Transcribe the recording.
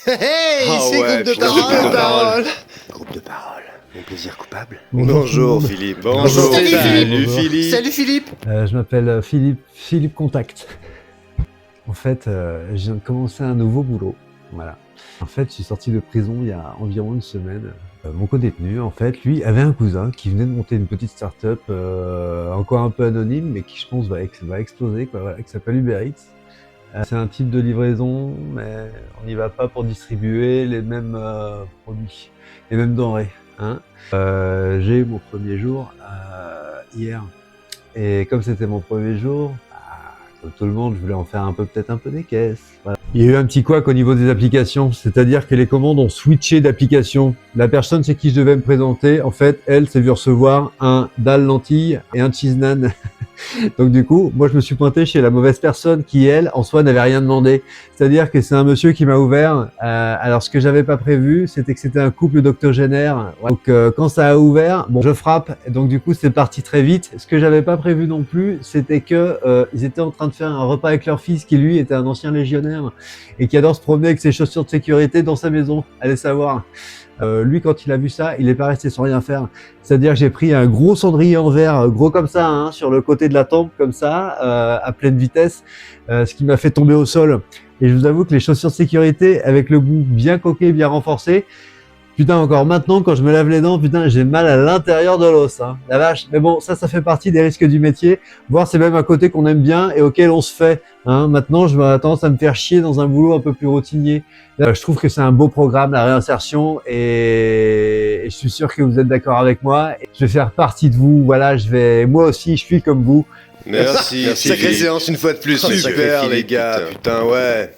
Hey, Ah c'est ouais, groupe de putain, parole. groupe de parole. Groupe de parole. Mon plaisir coupable. Bonjour Philippe. Bonjour. Salut, Salut Philippe. Philippe. Salut Philippe. Je m'appelle Philippe Contact. En fait, je viens de commencer un nouveau boulot. Voilà. En fait, je suis sorti de prison il y a environ une semaine. Mon co-détenu, en fait, lui, avait un cousin qui venait de monter une petite start-up, encore un peu anonyme, mais qui, je pense, va exploser, quoi, voilà, qui s'appelle Uber Eats. C'est un type de livraison, mais on n'y va pas pour distribuer les mêmes produits, les mêmes denrées. Hein. J'ai eu mon premier jour hier. Et comme c'était mon premier jour, comme tout le monde, je voulais en faire peut-être un peu des caisses. Voilà. Il y a eu un petit couac au niveau des applications, c'est-à-dire que les commandes ont switché d'application. La personne chez qui je devais me présenter, en fait, elle s'est vue recevoir un dalle lentilles et un cheese naan. Donc du coup, moi je me suis pointé chez la mauvaise personne qui, elle, en soi, n'avait rien demandé. C'est-à-dire que c'est un monsieur qui m'a ouvert. Alors ce que j'avais pas prévu, c'était que c'était un couple d'octogénaires. Donc quand ça a ouvert, bon, je frappe. Et donc du coup, c'est parti très vite. Ce que j'avais pas prévu non plus, c'était que ils étaient en train de faire un repas avec leur fils, qui lui était un ancien légionnaire et qui adore se promener avec ses chaussures de sécurité dans sa maison. Allez savoir. Lui, quand il a vu ça, il est pas resté sans rien faire. C'est-à-dire que j'ai pris un gros cendrier en verre, gros comme ça, hein, sur le côté de la tempe, comme ça, à pleine vitesse, ce qui m'a fait tomber au sol. Et je vous avoue que les chaussures de sécurité, avec le bout bien coqué, bien renforcé, putain, encore maintenant, quand je me lave les dents, putain, j'ai mal à l'intérieur de l'os, hein. La vache. Mais bon, ça fait partie des risques du métier. Voire c'est même un côté qu'on aime bien et auquel on se fait, hein. Maintenant, je vais tendance à me faire chier dans un boulot un peu plus routinier. Je trouve que c'est un beau programme, la réinsertion, et je suis sûr que vous êtes d'accord avec moi. Je vais faire partie de vous. Voilà, moi aussi, je suis comme vous. Merci. Sacrée séance une fois de plus. Super les gars. Putain ouais.